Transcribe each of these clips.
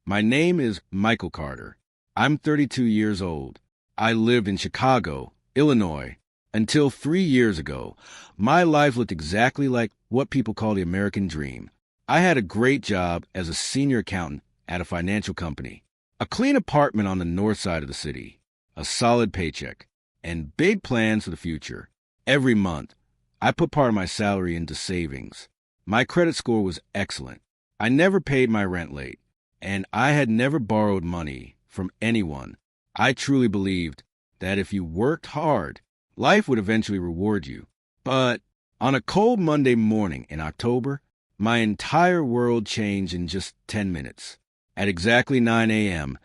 My name is Michael Carter. I'm 32 years old. I lived in Chicago, Illinois, until 3 years ago. My life looked exactly like what people call the American dream. I had a great job as a senior accountant at a financial company, a clean apartment on the north side of the city, a solid paycheck, and big plans for the future. Every month, I put part of my salary into savings. My credit score was excellent. I never paid my rent late, and I had never borrowed money from anyone. I truly believed that if you worked hard, life would eventually reward you. But on a cold Monday morning in October, my entire world changed in just 10 minutes. At exactly 9 a.m.,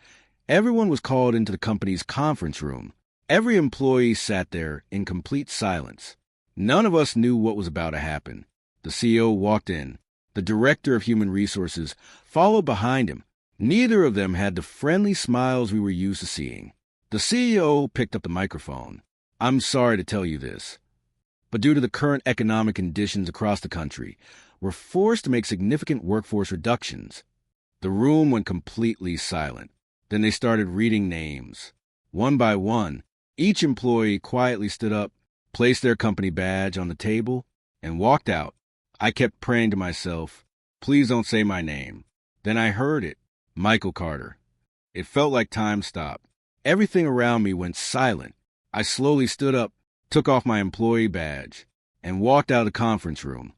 everyone was called into the company's conference room. Every employee sat there in complete silence. None of us knew what was about to happen. The CEO walked in. The director of human resources followed behind him. Neither of them had the friendly smiles we were used to seeing. The CEO picked up the microphone. "I'm sorry to tell you this, but due to the current economic conditions across the country, we're forced to make significant workforce reductions." The room went completely silent. Then they started reading names. One by one, each employee quietly stood up, placed their company badge on the table, and walked out. I kept praying to myself, "Please don't say my name." Then I heard it, Michael Carter. It felt like time stopped. Everything around me went silent. I slowly stood up, took off my employee badge, and walked out of the conference room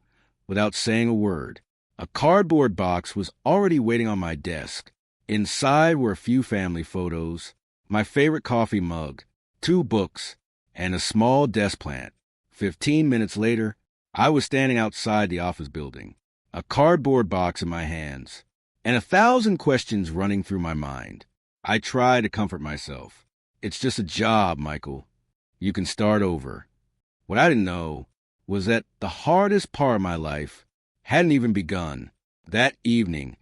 without saying a word. A cardboard box was already waiting on my desk. Inside were a few family photos, my favorite coffee mug, 2 books, and a small desk plant. 15 minutes later, I was standing outside the office building, a cardboard box in my hands, and 1,000 questions running through my mind. I tried to comfort myself. "It's just a job, Michael. You can start over." What I didn't know was that the hardest part of my life hadn't even begun. That evening,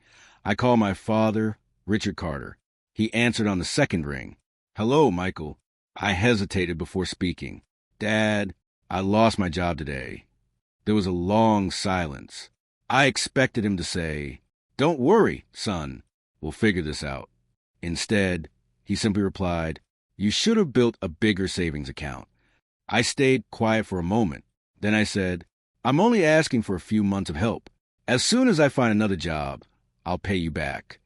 I called my father, Richard Carter. He answered on the second ring. "Hello, Michael." I hesitated before speaking. "Dad, I lost my job today." There was a long silence. I expected him to say, "Don't worry, son. We'll figure this out." Instead, he simply replied, "You should have built a bigger savings account." I stayed quiet for a moment. Then I said, "I'm only asking for a few months of help. As soon as I find another job, I'll pay you back."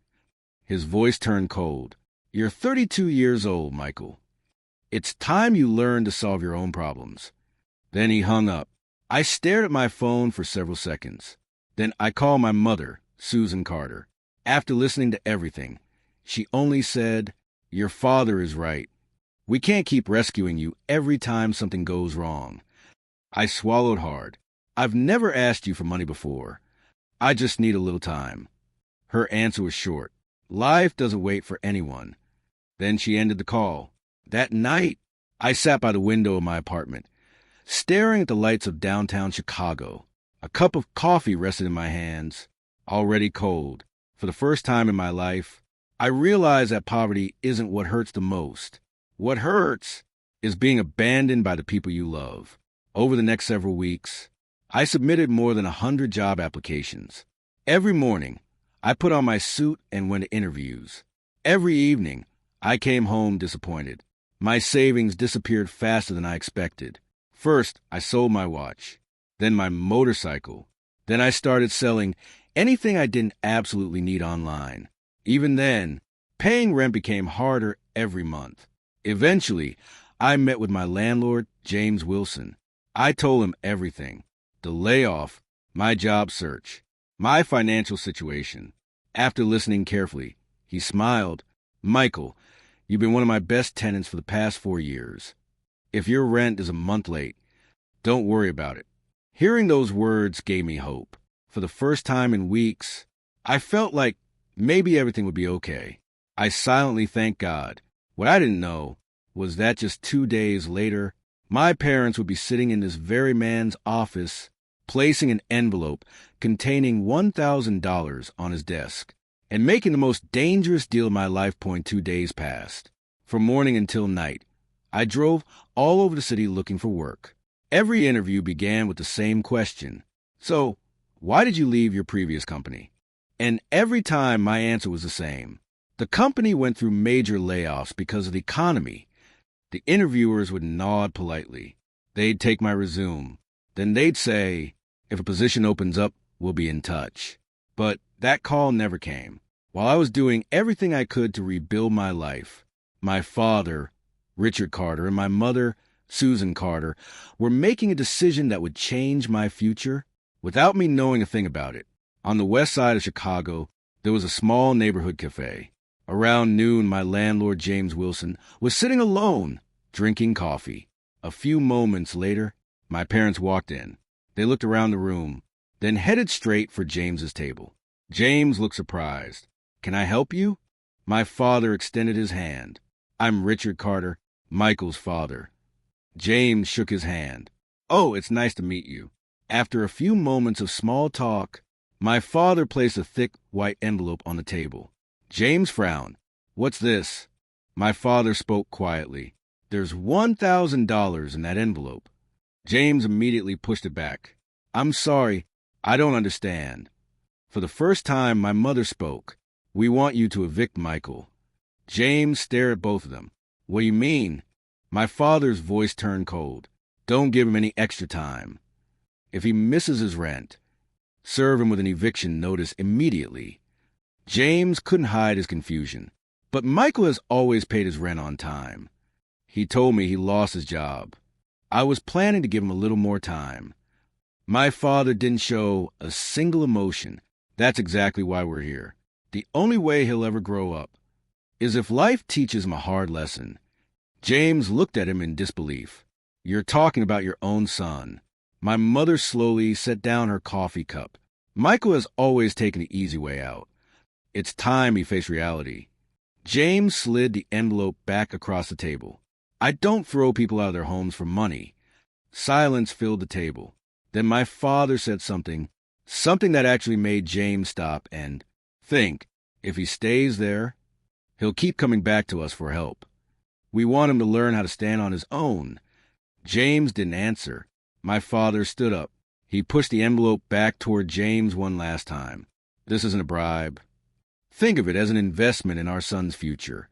His voice turned cold. "You're 32 years old, Michael. It's time you learn to solve your own problems." Then he hung up. I stared at my phone for several seconds. Then I called my mother, Susan Carter. After listening to everything, she only said, "Your father is right. We can't keep rescuing you every time something goes wrong." I swallowed hard. "I've never asked you for money before. I just need a little time." Her answer was short. Life doesn't wait for anyone. Then she ended the call. That night, I sat by the window of my apartment, staring at the lights of downtown Chicago. A cup of coffee rested in my hands, already cold. For the first time in my life, I realized that poverty isn't what hurts the most. What hurts is being abandoned by the people you love. Over the next several weeks, I submitted more than 100 job applications. Every morning, I put on my suit and went to interviews. Every evening, I came home disappointed. My savings disappeared faster than I expected. First, I sold my watch, then my motorcycle. Then I started selling anything I didn't absolutely need online. Even then, paying rent became harder every month. Eventually, I met with my landlord, James Wilson. I told him everything: the layoff, my job search, my financial situation. After listening carefully, he smiled. "Michael, you've been one of my best tenants for the past 4 years. If your rent is a month late, don't worry about it." Hearing those words gave me hope. For the first time in weeks, I felt like maybe everything would be okay. I silently thanked God. What I didn't know was that just 2 days later, my parents would be sitting in this very man's office, placing an envelope containing $1,000 on his desk, and making the most dangerous deal of my life. 2 days passed. From morning until night, I drove all over the city looking for work. Every interview began with the same question: "So, why did you leave your previous company?" And every time my answer was the same: The company went through major layoffs because of the economy. The interviewers would nod politely. They'd take my resume. Then they'd say, if a position opens up, we'll be in touch. But that call never came. While I was doing everything I could to rebuild my life, my father, Richard Carter, and my mother, Susan Carter, were making a decision that would change my future without me knowing a thing about it. On the west side of Chicago, there was a small neighborhood cafe. Around noon, my landlord, James Wilson, was sitting alone, drinking coffee. A few moments later, my parents walked in. They looked around the room, then headed straight for James's table. James looked surprised. "Can I help you?" My father extended his hand. "I'm Richard Carter, Michael's father." James shook his hand. "Oh, it's nice to meet you." After a few moments of small talk, my father placed a thick white envelope on the table. James frowned. "What's this?" My father spoke quietly. "There's $1,000 in that envelope." James immediately pushed it back. "I'm sorry, I don't understand." For the first time, my mother spoke. "We want you to evict Michael." James stared at both of them. "What do you mean?" My father's voice turned cold. "Don't give him any extra time. If he misses his rent, serve him with an eviction notice immediately." James couldn't hide his confusion. "But Michael has always paid his rent on time." He told me he lost his job. I was planning to give him a little more time. My father didn't show a single emotion. "That's exactly why we're here. The only way he'll ever grow up is if life teaches him a hard lesson." James looked at him in disbelief. "You're talking about your own son." My mother slowly set down her coffee cup. "Michael has always taken the easy way out. It's time he faced reality." James slid the envelope back across the table. "I don't throw people out of their homes for money." Silence filled the table. Then my father said something that actually made James stop and think. "If he stays there, he'll keep coming back to us for help. We want him to learn how to stand on his own." James didn't answer. My father stood up. He pushed the envelope back toward James one last time. "This isn't a bribe. Think of it as an investment in our son's future."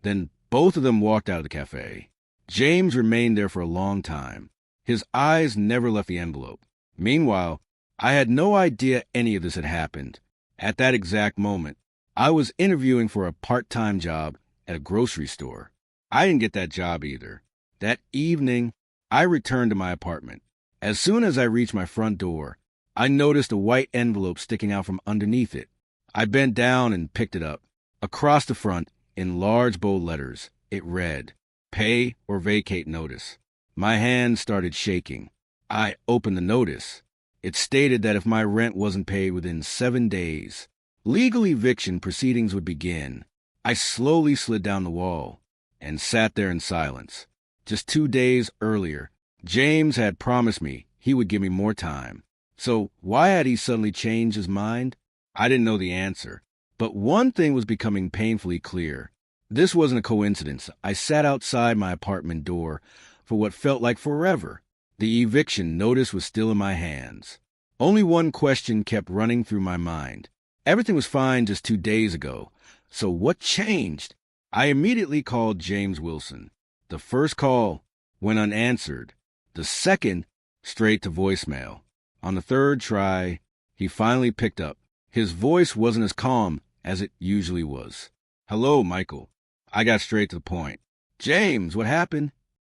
Then both of them walked out of the cafe. James remained there for a long time. His eyes never left the envelope. Meanwhile, I had no idea any of this had happened. At that exact moment, I was interviewing for a part-time job at a grocery store. I didn't get that job either. That evening, I returned to my apartment. As soon as I reached my front door, I noticed a white envelope sticking out from underneath it. I bent down and picked it up. Across the front, in large bold letters, it read, "Pay or vacate notice." My hand started shaking. I opened the notice. It stated that if my rent wasn't paid within 7 days, legal eviction proceedings would begin. I slowly slid down the wall and sat there in silence. Just 2 days earlier, James had promised me he would give me more time. So why had he suddenly changed his mind? I didn't know the answer. But one thing was becoming painfully clear. This wasn't a coincidence. I sat outside my apartment door for what felt like forever. The eviction notice was still in my hands. Only one question kept running through my mind. Everything was fine just 2 days ago. So what changed? I immediately called James Wilson. The first call went unanswered. The second, straight to voicemail. On the third try, he finally picked up. His voice wasn't as calm as it usually was. "Hello, Michael." I got straight to the point. "James, what happened?"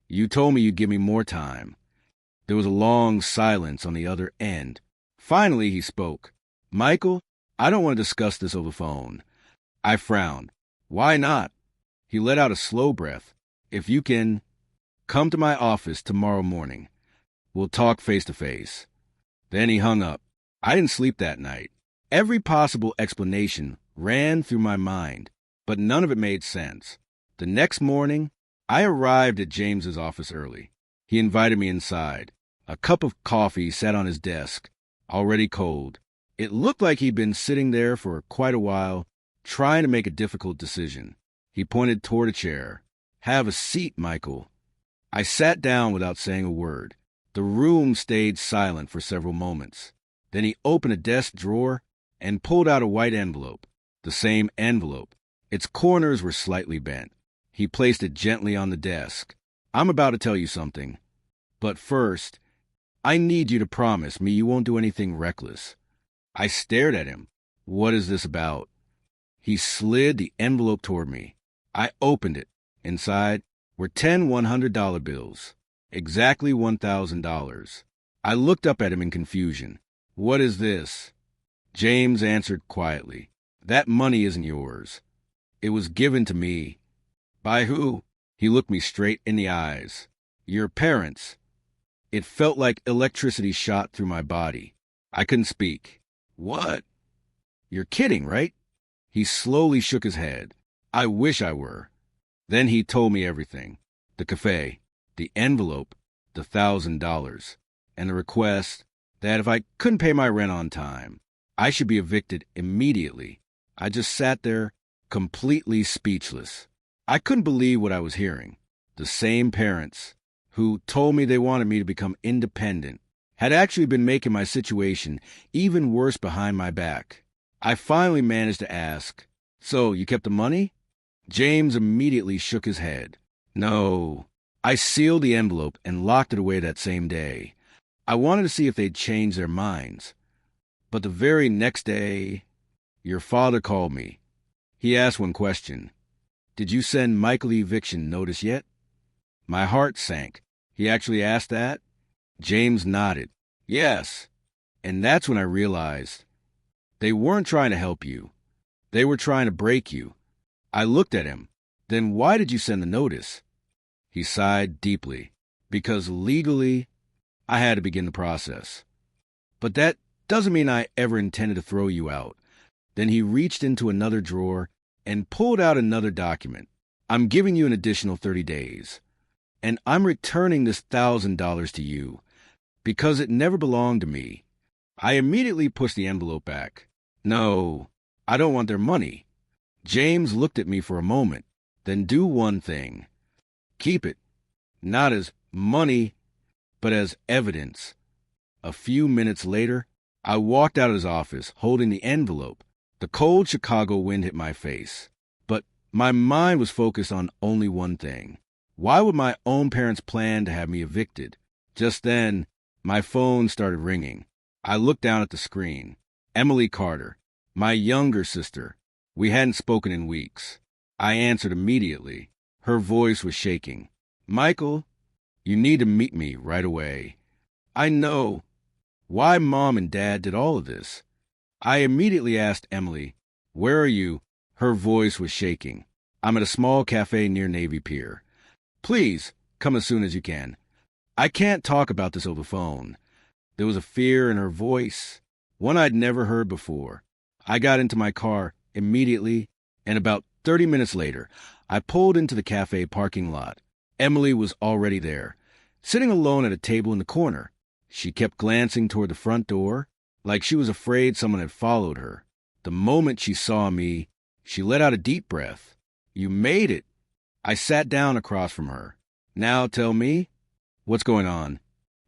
"You told me you'd give me more time." There was a long silence on the other end. Finally, he spoke. "Michael, I don't want to discuss this over the phone." I frowned. "Why not?" He let out a slow breath. "If you can, come to my office tomorrow morning. We'll talk face to face." Then he hung up. I didn't sleep that night. Every possible explanation ran through my mind, but none of it made sense. The next morning, I arrived at James's office early. He invited me inside. A cup of coffee sat on his desk, already cold. It looked like he'd been sitting there for quite a while, trying to make a difficult decision. He pointed toward a chair. "Have a seat, Michael." I sat down without saying a word. The room stayed silent for several moments. Then he opened a desk drawer and pulled out a white envelope. The same envelope. Its corners were slightly bent. He placed it gently on the desk. I'm about to tell you something. But first, I need you to promise me you won't do anything reckless. I stared at him. What is this about? He slid the envelope toward me. I opened it. Inside were 10 $100 bills. Exactly $1,000. I looked up at him in confusion. What is this? James answered quietly. That money isn't yours. It was given to me. By who? He looked me straight in the eyes. Your parents. It felt like electricity shot through my body. I couldn't speak. What? You're kidding, right? He slowly shook his head. I wish I were. Then he told me everything. The cafe, the envelope, the $1,000, and the request that if I couldn't pay my rent on time, I should be evicted immediately. I just sat there, completely speechless. I couldn't believe what I was hearing. The same parents who told me they wanted me to become independent had actually been making my situation even worse behind my back. I finally managed to ask, So, you kept the money? James immediately shook his head. No. I sealed the envelope and locked it away that same day. I wanted to see if they'd changed their minds. But the very next day, your father called me. He asked one question. Did you send Michael the eviction notice yet? My heart sank. He actually asked that? James nodded. Yes. And that's when I realized they weren't trying to help you. They were trying to break you. I looked at him. Then why did you send the notice? He sighed deeply. Because legally, I had to begin the process. But that doesn't mean I ever intended to throw you out. Then he reached into another drawer and pulled out another document. I'm giving you an additional 30 days. And I'm returning this $1,000 to you because it never belonged to me. I immediately pushed the envelope back. No, I don't want their money. James looked at me for a moment. Then do one thing. Keep it. Not as money, but as evidence. A few minutes later, I walked out of his office holding the envelope. The cold Chicago wind hit my face. But my mind was focused on only one thing. Why would my own parents plan to have me evicted? Just then, my phone started ringing. I looked down at the screen. Emily Carter, my younger sister. We hadn't spoken in weeks. I answered immediately. Her voice was shaking. Michael, you need to meet me right away. I know why Mom and Dad did all of this. I immediately asked Emily, where are you? Her voice was shaking. I'm at a small cafe near Navy Pier. Please, come as soon as you can. I can't talk about this over the phone. There was a fear in her voice, one I'd never heard before. I got into my car immediately, and about 30 minutes later, I pulled into the cafe parking lot. Emily was already there, sitting alone at a table in the corner. She kept glancing toward the front door, like she was afraid someone had followed her. The moment she saw me, she let out a deep breath. You made it. I sat down across from her. Now tell me, what's going on?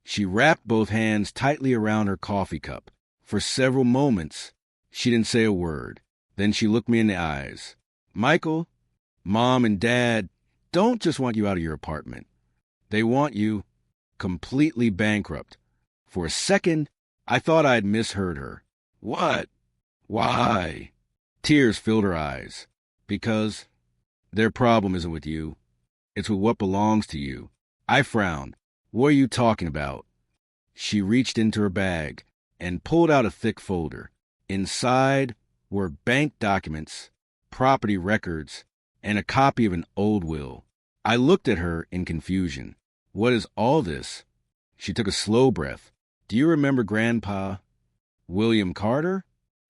She wrapped both hands tightly around her coffee cup. For several moments, she didn't say a word. Then she looked me in the eyes. Michael, Mom and Dad don't just want you out of your apartment. They want you completely bankrupt. For a second, I thought I had misheard her. What? Why? Tears filled her eyes. Because their problem isn't with you. It's with what belongs to you. I frowned. What are you talking about? She reached into her bag and pulled out a thick folder. Inside were bank documents, property records, and a copy of an old will. I looked at her in confusion. What is all this? She took a slow breath. Do you remember Grandpa? William Carter?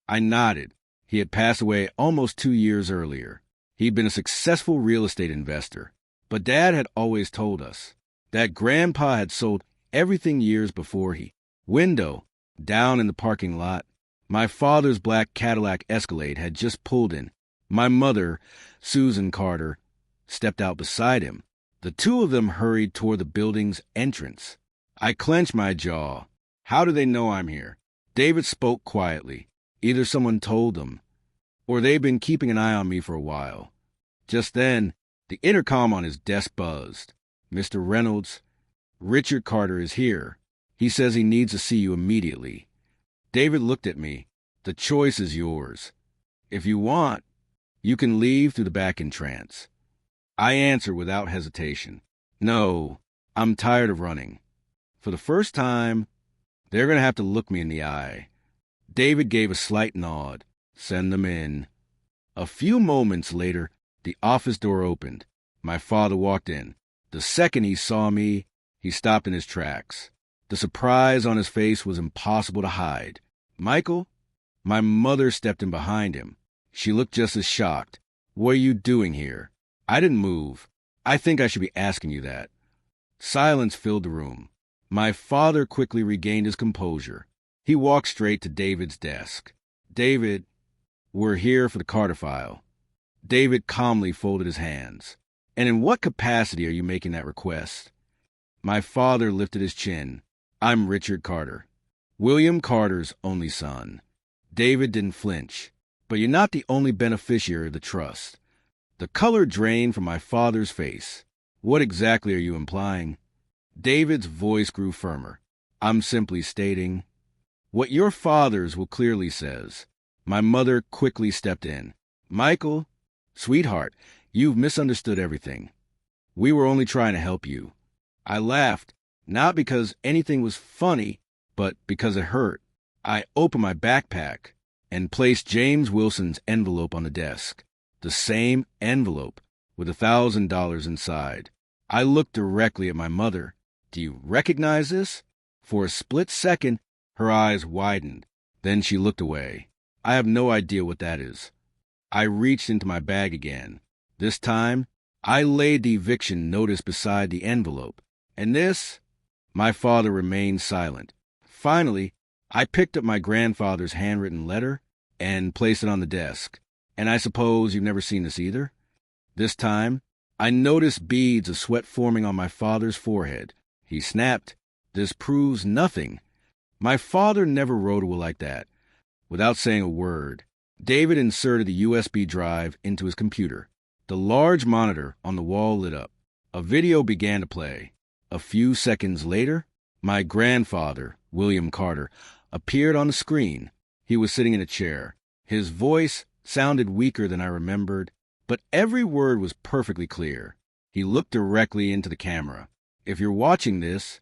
I nodded. He had passed away almost 2 years earlier. He'd been a successful real estate investor. But Dad had always told us that Grandpa had sold everything years before he. Window, down in the parking lot. My father's black Cadillac Escalade had just pulled in. My mother, Susan Carter, stepped out beside him. The two of them hurried toward the building's entrance. I clenched my jaw. How do they know I'm here? David spoke quietly. Either someone told them, or they've been keeping an eye on me for a while. Just then, the intercom on his desk buzzed. Mr. Reynolds, Richard Carter is here. He says he needs to see you immediately. David looked at me. The choice is yours. If you want, you can leave through the back entrance. I answered without hesitation. No, I'm tired of running. For the first time, they're going to have to look me in the eye. David gave a slight nod. Send them in. A few moments later, the office door opened. My father walked in. The second he saw me, he stopped in his tracks. The surprise on his face was impossible to hide. Michael? My mother stepped in behind him. She looked just as shocked. What are you doing here? I didn't move. I think I should be asking you that. Silence filled the room. My father quickly regained his composure. He walked straight to David's desk. David, we're here for the Carter file. David calmly folded his hands. And in what capacity are you making that request? My father lifted his chin. I'm Richard Carter, William Carter's only son. David didn't flinch. But you're not the only beneficiary of the trust. The color drained from my father's face. What exactly are you implying? David's voice grew firmer. I'm simply stating what your father's will clearly says. My mother quickly stepped in. Michael, sweetheart, you've misunderstood everything. We were only trying to help you. I laughed, not because anything was funny, but because it hurt. I opened my backpack and placed James Wilson's envelope on the desk. The same envelope with $1,000 inside. I looked directly at my mother. Do you recognize this? For a split second, her eyes widened. Then she looked away. I have no idea what that is. I reached into my bag again. This time, I laid the eviction notice beside the envelope. And this? My father remained silent. Finally, I picked up my grandfather's handwritten letter and placed it on the desk. And I suppose you've never seen this either? This time, I noticed beads of sweat forming on my father's forehead. He snapped. This proves nothing. My father never wrote a will like that. Without saying a word, David inserted the USB drive into his computer. The large monitor on the wall lit up. A video began to play. A few seconds later, my grandfather, William Carter, appeared on the screen. He was sitting in a chair. His voice sounded weaker than I remembered, but every word was perfectly clear. He looked directly into the camera. If you're watching this,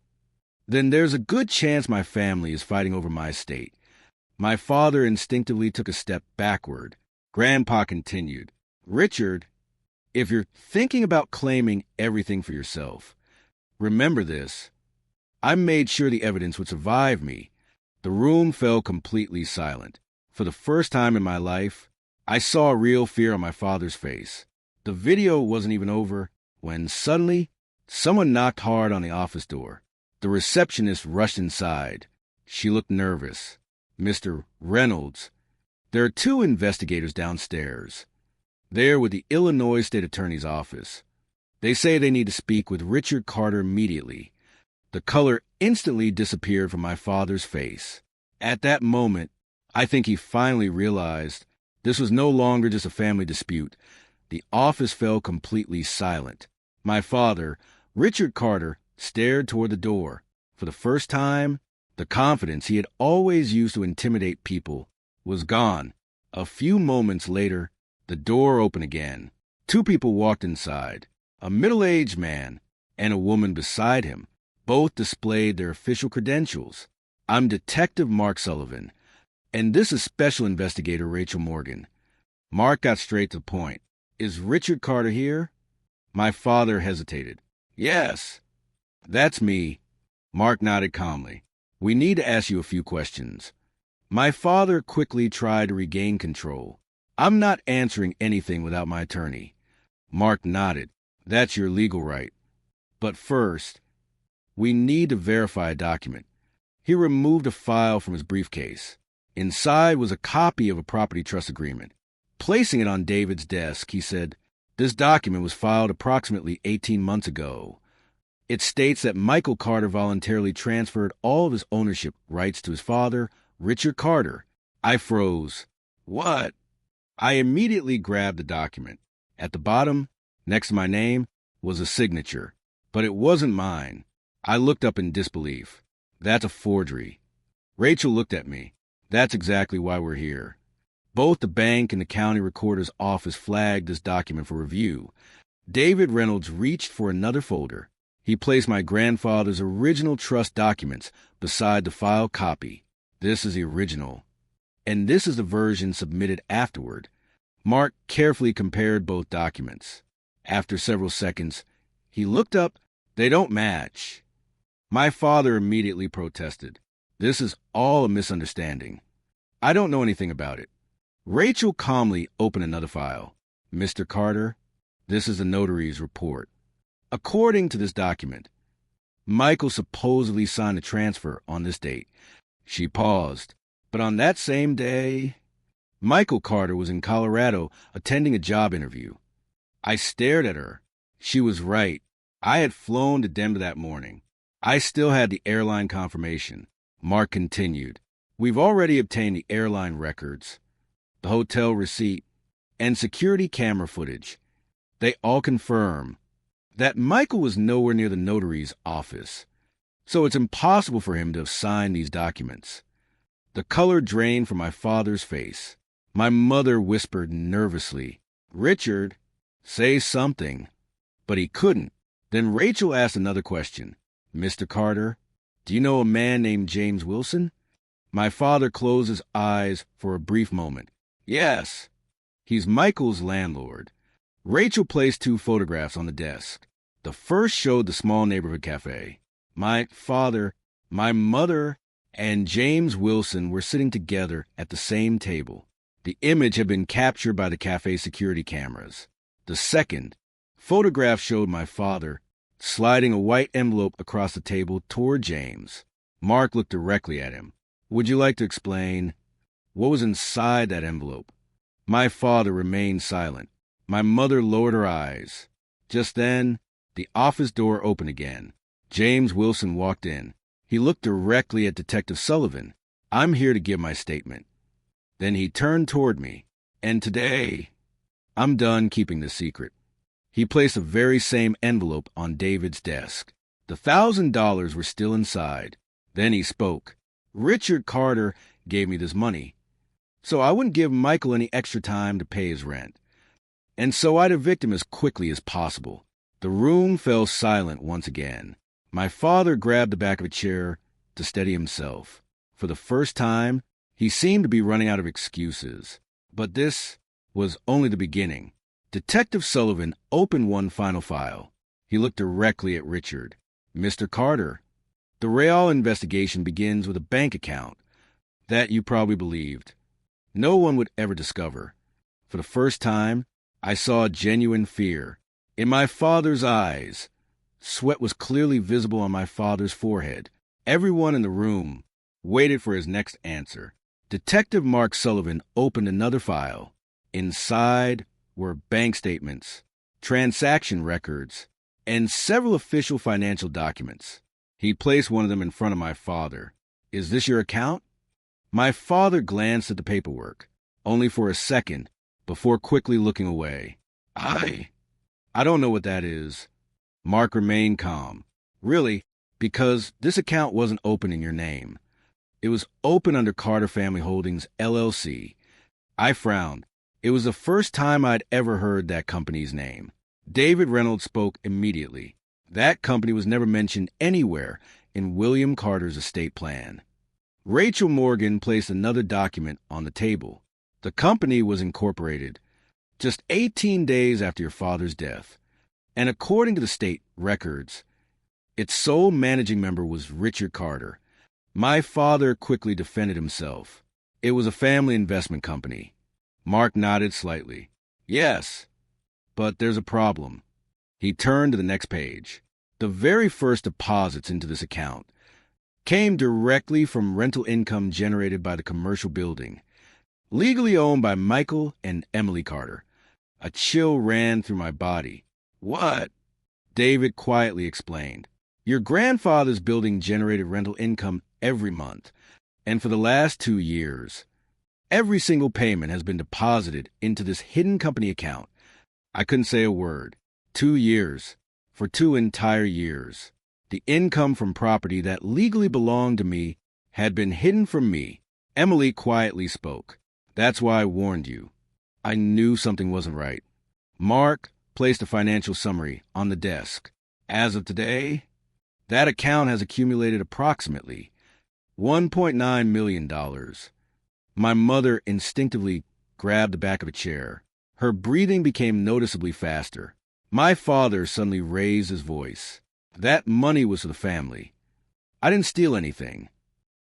then there's a good chance my family is fighting over my estate. My father instinctively took a step backward. Grandpa continued, Richard, if you're thinking about claiming everything for yourself, remember this. I made sure the evidence would survive me. The room fell completely silent. For the first time in my life, I saw real fear on my father's face. The video wasn't even over when suddenly someone knocked hard on the office door. The receptionist rushed inside. She looked nervous. Mr. Reynolds, there are 2 investigators downstairs. They're with the Illinois State Attorney's office. They say they need to speak with Richard Carter immediately. The color instantly disappeared from my father's face. At that moment, I think he finally realized this was no longer just a family dispute. The office fell completely silent. My father, Richard Carter, stared toward the door. For the first time, the confidence he had always used to intimidate people was gone. A few moments later, the door opened again. 2 people walked inside, a middle-aged man and a woman beside him. Both displayed their official credentials. I'm Detective Mark Sullivan, and this is Special Investigator Rachel Morgan. Mark got straight to the point. Is Richard Carter here? My father hesitated. Yes, that's me. Mark nodded calmly. We need to ask you a few questions. My father quickly tried to regain control. I'm not answering anything without my attorney. Mark nodded. That's your legal right. But first, we need to verify a document. He removed a file from his briefcase. Inside was a copy of a property trust agreement. Placing it on David's desk, he said, This document was filed approximately 18 months ago. It states that Michael Carter voluntarily transferred all of his ownership rights to his father, Richard Carter. I froze. What? I immediately grabbed the document. At the bottom, next to my name, was a signature, but it wasn't mine. I looked up in disbelief. That's a forgery. Rachel looked at me. That's exactly why we're here. Both the bank and the county recorder's office flagged this document for review. David Reynolds reached for another folder. He placed my grandfather's original trust documents beside the file copy. This is the original, and this is the version submitted afterward. Mark carefully compared both documents. After several seconds, he looked up. They don't match. My father immediately protested. This is all a misunderstanding. I don't know anything about it. Rachel calmly opened another file. Mr. Carter, this is the notary's report. According to this document, Michael supposedly signed a transfer on this date. She paused. But on that same day, Michael Carter was in Colorado attending a job interview. I stared at her. She was right. I had flown to Denver that morning. I still had the airline confirmation. Mark continued. We've already obtained the airline records, the hotel receipt, and security camera footage. They all confirm that Michael was nowhere near the notary's office, so it's impossible for him to have signed these documents. The color drained from my father's face. My mother whispered nervously, Richard, say something. But he couldn't. Then Rachel asked another question. Mr. Carter, do you know a man named James Wilson? My father closed his eyes for a brief moment. Yes, he's Michael's landlord. Rachel placed 2 photographs on the desk. The first showed the small neighborhood cafe. My father, my mother, and James Wilson were sitting together at the same table. The image had been captured by the cafe security cameras. The second photograph showed my father sliding a white envelope across the table toward James. Mark looked directly at him. Would you like to explain what was inside that envelope? My father remained silent. My mother lowered her eyes. Just then, the office door opened again. James Wilson walked in. He looked directly at Detective Sullivan. I'm here to give my statement. Then he turned toward me. And today, I'm done keeping the secret. He placed the very same envelope on David's desk. The $1,000 were still inside. Then he spoke. Richard Carter gave me this money, so I wouldn't give Michael any extra time to pay his rent. And so I'd evict him as quickly as possible. The room fell silent once again. My father grabbed the back of a chair to steady himself. For the first time, he seemed to be running out of excuses. But this was only the beginning. Detective Sullivan opened one final file. He looked directly at Richard. Mr. Carter, the Real investigation begins with a bank account that you probably believed no one would ever discover. For the first time, I saw genuine fear. In my father's eyes, sweat was clearly visible on my father's forehead. Everyone in the room waited for his next answer. Detective Mark Sullivan opened another file. Inside were bank statements, transaction records, and several official financial documents. He placed one of them in front of my father. Is this your account? My father glanced at the paperwork, only for a second, before quickly looking away. I don't know what that is. Mark remained calm. Really, because this account wasn't open in your name. It was open under Carter Family Holdings, LLC. I frowned. It was the first time I'd ever heard that company's name. David Reynolds spoke immediately. That company was never mentioned anywhere in William Carter's estate plan. Rachel Morgan placed another document on the table. The company was incorporated just 18 days after your father's death, and according to the state records, its sole managing member was Richard Carter. My father quickly defended himself. It was a family investment company. Mark nodded slightly. Yes, but there's a problem. He turned to the next page. The very first deposits into this account came directly from rental income generated by the commercial building, legally owned by Michael and Emily Carter. A chill ran through my body. What? David quietly explained. Your grandfather's building generated rental income every month, and for the last 2 years, Every single payment has been deposited into this hidden company account. I couldn't say a word. 2 years. For 2 entire years. The income from property that legally belonged to me had been hidden from me. Emily quietly spoke. That's why I warned you. I knew something wasn't right. Mark placed a financial summary on the desk. As of today, that account has accumulated approximately $1.9 million. My mother instinctively grabbed the back of a chair. Her breathing became noticeably faster. My father suddenly raised his voice. That money was for the family. I didn't steal anything.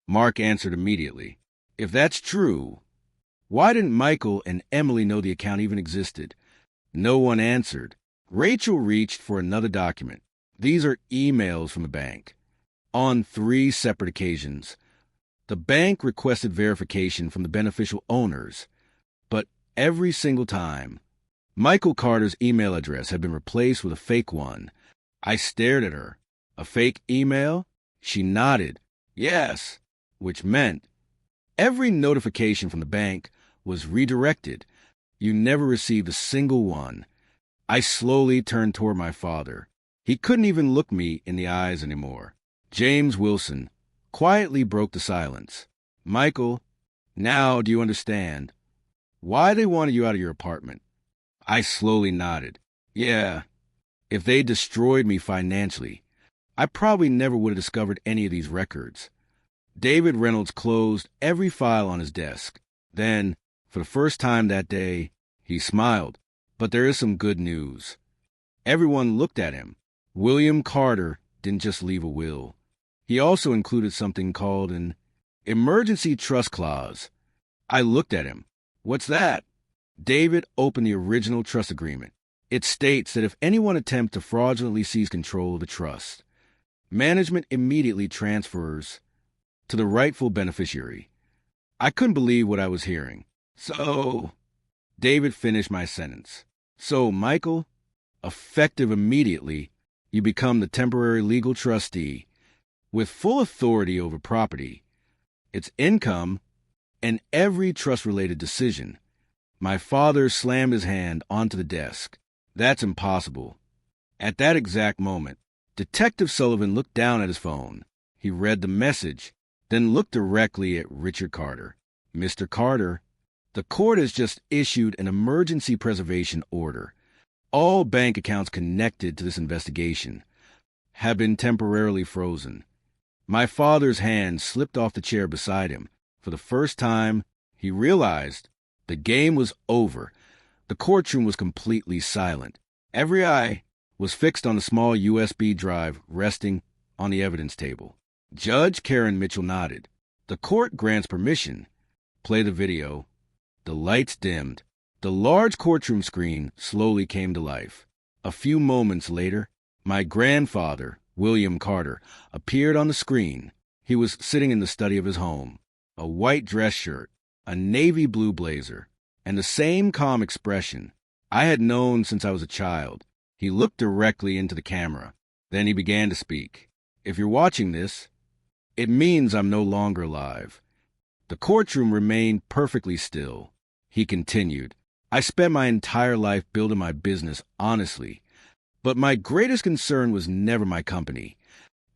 Mark answered immediately. If that's true, why didn't Michael and Emily know the account even existed? No one answered. Rachel reached for another document. These are emails from the bank. On 3 separate occasions, the bank requested verification from the beneficial owners, but every single time, Michael Carter's email address had been replaced with a fake one. I stared at her. A fake email? She nodded. Yes, which meant every notification from the bank was redirected. You never received a single one. I slowly turned toward my father. He couldn't even look me in the eyes anymore. James Wilson quietly broke the silence. Michael, now do you understand why they wanted you out of your apartment? I slowly nodded. Yeah, if they destroyed me financially, I probably never would have discovered any of these records. David Reynolds closed every file on his desk. Then, for the first time that day, he smiled. But there is some good news. Everyone looked at him. William Carter didn't just leave a will. He also included something called an emergency trust clause. I looked at him. What's that? David opened the original trust agreement. It states that if anyone attempts to fraudulently seize control of the trust, management immediately transfers to the rightful beneficiary. I couldn't believe what I was hearing. So, David finished my sentence. So, Michael, effective immediately, you become the temporary legal trustee with full authority over property, its income, and every trust-related decision. My father slammed his hand onto the desk. That's impossible. At that exact moment, Detective Sullivan looked down at his phone. He read the message, then looked directly at Richard Carter. Mr. Carter, the court has just issued an emergency preservation order. All bank accounts connected to this investigation have been temporarily frozen. My father's hand slipped off the chair beside him. For the first time, he realized the game was over. The courtroom was completely silent. Every eye was fixed on a small USB drive resting on the evidence table. Judge Karen Mitchell nodded. The court grants permission. Play the video. The lights dimmed. The large courtroom screen slowly came to life. A few moments later, my grandfather, William Carter, appeared on the screen. He was sitting in the study of his home. A white dress shirt, a navy blue blazer, and the same calm expression I had known since I was a child. He looked directly into the camera. Then he began to speak. If you're watching this, it means I'm no longer alive. The courtroom remained perfectly still. He continued. I spent my entire life building my business honestly, but my greatest concern was never my company.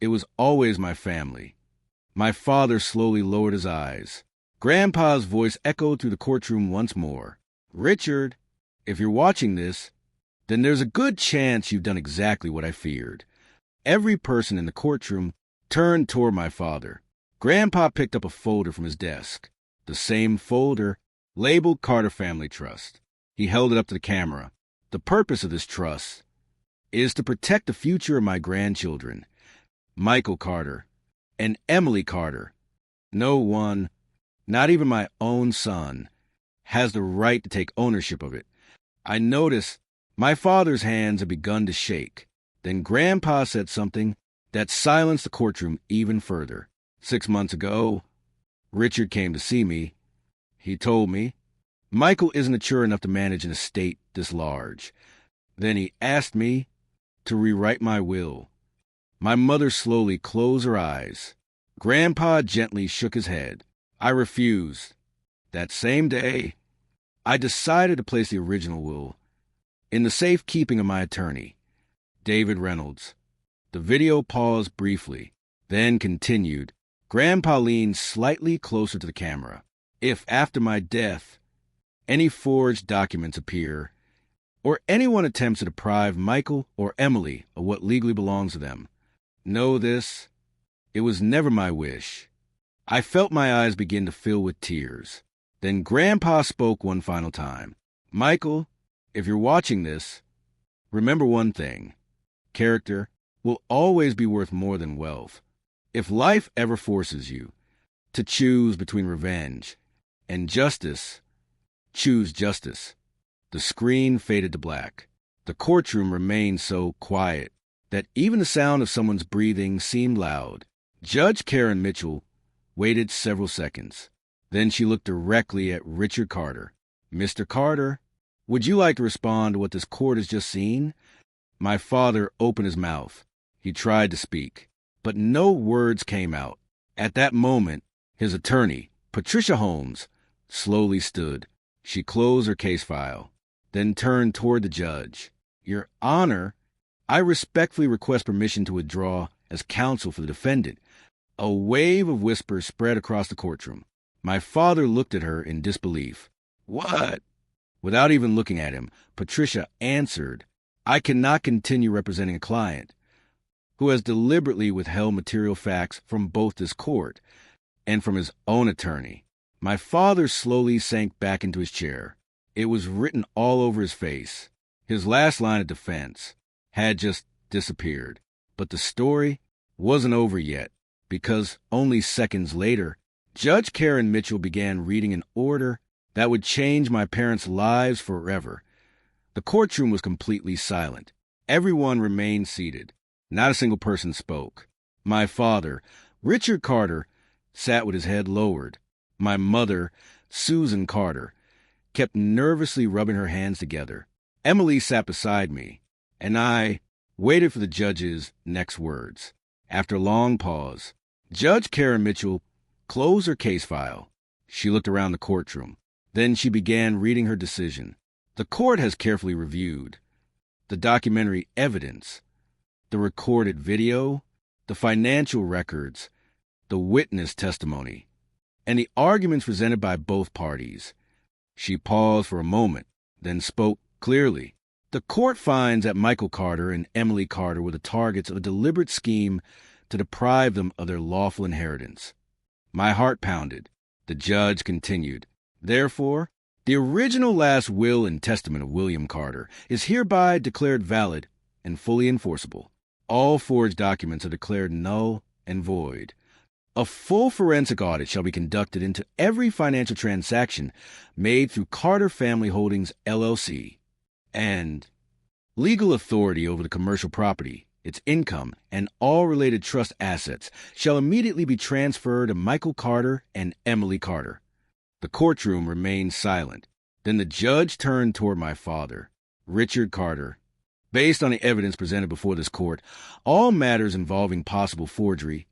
It was always my family. My father slowly lowered his eyes. Grandpa's voice echoed through the courtroom once more. Richard, if you're watching this, then there's a good chance you've done exactly what I feared. Every person in the courtroom turned toward my father. Grandpa picked up a folder from his desk. The same folder, labeled Carter Family Trust. He held it up to the camera. The purpose of this trust is to protect the future of my grandchildren, Michael Carter and Emily Carter. No one, not even my own son, has the right to take ownership of it. I noticed my father's hands had begun to shake. Then Grandpa said something that silenced the courtroom even further. 6 months ago, Richard came to see me. He told me, Michael isn't mature enough to manage an estate this large. Then he asked me to rewrite my will. My mother slowly closed her eyes. Grandpa gently shook his head. I refused. That same day, I decided to place the original will in the safekeeping of my attorney, David Reynolds. The video paused briefly, then continued. Grandpa leaned slightly closer to the camera. If after my death, any forged documents appear, or anyone attempts to deprive Michael or Emily of what legally belongs to them, know this, it was never my wish. I felt my eyes begin to fill with tears. Then Grandpa spoke one final time. Michael, if you're watching this, remember one thing. Character will always be worth more than wealth. If life ever forces you to choose between revenge and justice, choose justice. The screen faded to black. The courtroom remained so quiet that even the sound of someone's breathing seemed loud. Judge Karen Mitchell waited several seconds. Then she looked directly at Richard Carter. Mr. Carter, would you like to respond to what this court has just seen? My father opened his mouth. He tried to speak, but no words came out. At that moment, his attorney, Patricia Holmes, slowly stood. She closed her case file, then turned toward the judge. Your Honor, I respectfully request permission to withdraw as counsel for the defendant. A wave of whispers spread across the courtroom. My father looked at her in disbelief. What? Without even looking at him, Patricia answered, I cannot continue representing a client who has deliberately withheld material facts from both this court and from his own attorney. My father slowly sank back into his chair. It was written all over his face. His last line of defense had just disappeared. But the story wasn't over yet, because only seconds later, Judge Karen Mitchell began reading an order that would change my parents' lives forever. The courtroom was completely silent. Everyone remained seated. Not a single person spoke. My father, Richard Carter, sat with his head lowered. My mother, Susan Carter, kept nervously rubbing her hands together. Emily sat beside me, and I waited for the judge's next words. After a long pause, Judge Karen Mitchell closed her case file. She looked around the courtroom. Then she began reading her decision. The court has carefully reviewed the documentary evidence, the recorded video, the financial records, the witness testimony, and the arguments presented by both parties. She paused for a moment, then spoke clearly. The court finds that Michael Carter and Emily Carter were the targets of a deliberate scheme to deprive them of their lawful inheritance. My heart pounded. The judge continued. Therefore, the original last will and testament of William Carter is hereby declared valid and fully enforceable. All forged documents are declared null and void. A full forensic audit shall be conducted into every financial transaction made through Carter Family Holdings, LLC, and legal authority over the commercial property, its income, and all related trust assets shall immediately be transferred to Michael Carter and Emily Carter. The courtroom remained silent. Then the judge turned toward my father, Richard Carter. Based on the evidence presented before this court, all matters involving possible forgery,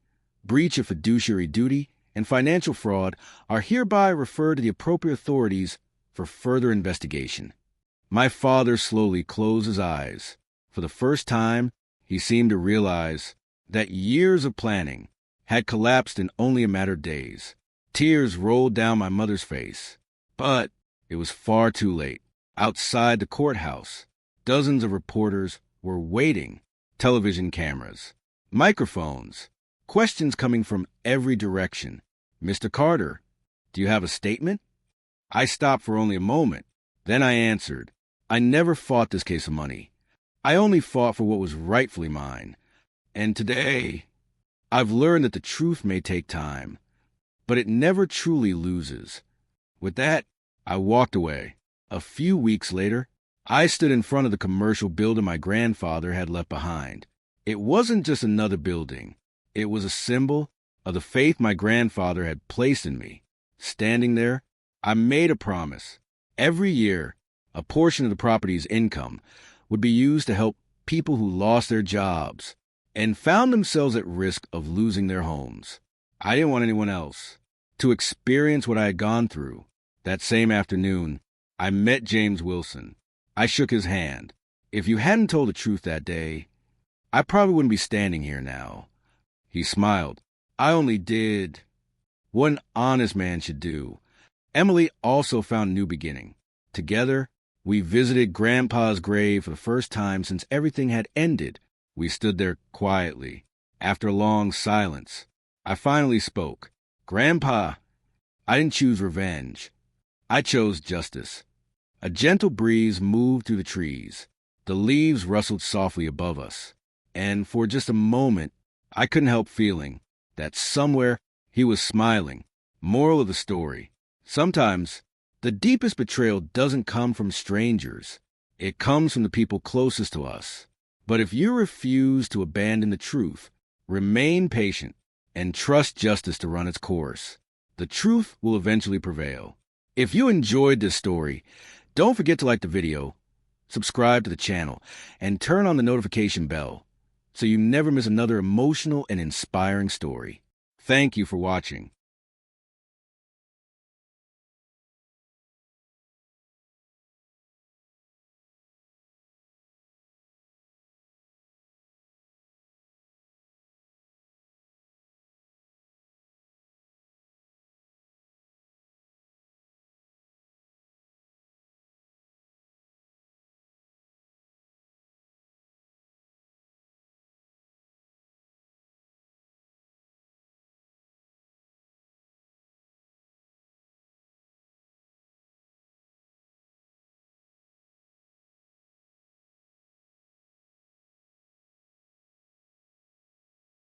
breach of fiduciary duty, and financial fraud are hereby referred to the appropriate authorities for further investigation. My father slowly closed his eyes. For the first time, he seemed to realize that years of planning had collapsed in only a matter of days. Tears rolled down my mother's face. But it was far too late. Outside the courthouse, dozens of reporters were waiting. Television cameras, microphones, questions coming from every direction. Mr. Carter, do you have a statement? I stopped for only a moment. Then I answered, I never fought this case of money. I only fought for what was rightfully mine. And today, I've learned that the truth may take time, but it never truly loses. With that, I walked away. A few weeks later, I stood in front of the commercial building my grandfather had left behind. It wasn't just another building. It was a symbol of the faith my grandfather had placed in me. Standing there, I made a promise. Every year, a portion of the property's income would be used to help people who lost their jobs and found themselves at risk of losing their homes. I didn't want anyone else to experience what I had gone through. That same afternoon, I met James Wilson. I shook his hand. If you hadn't told the truth that day, I probably wouldn't be standing here now. He smiled. I only did what an honest man should do. Emily also found a new beginning. Together, we visited Grandpa's grave for the first time since everything had ended. We stood there quietly. After a long silence, I finally spoke. Grandpa, I didn't choose revenge. I chose justice. A gentle breeze moved through the trees. The leaves rustled softly above us. And for just a moment, I couldn't help feeling that somewhere he was smiling. Moral of the story: sometimes the deepest betrayal doesn't come from strangers. It comes from the people closest to us. But if you refuse to abandon the truth, remain patient, and trust justice to run its course, the truth will eventually prevail. If you enjoyed this story, don't forget to like the video, subscribe to the channel, and turn on the notification bell so you never miss another emotional and inspiring story. Thank you for watching.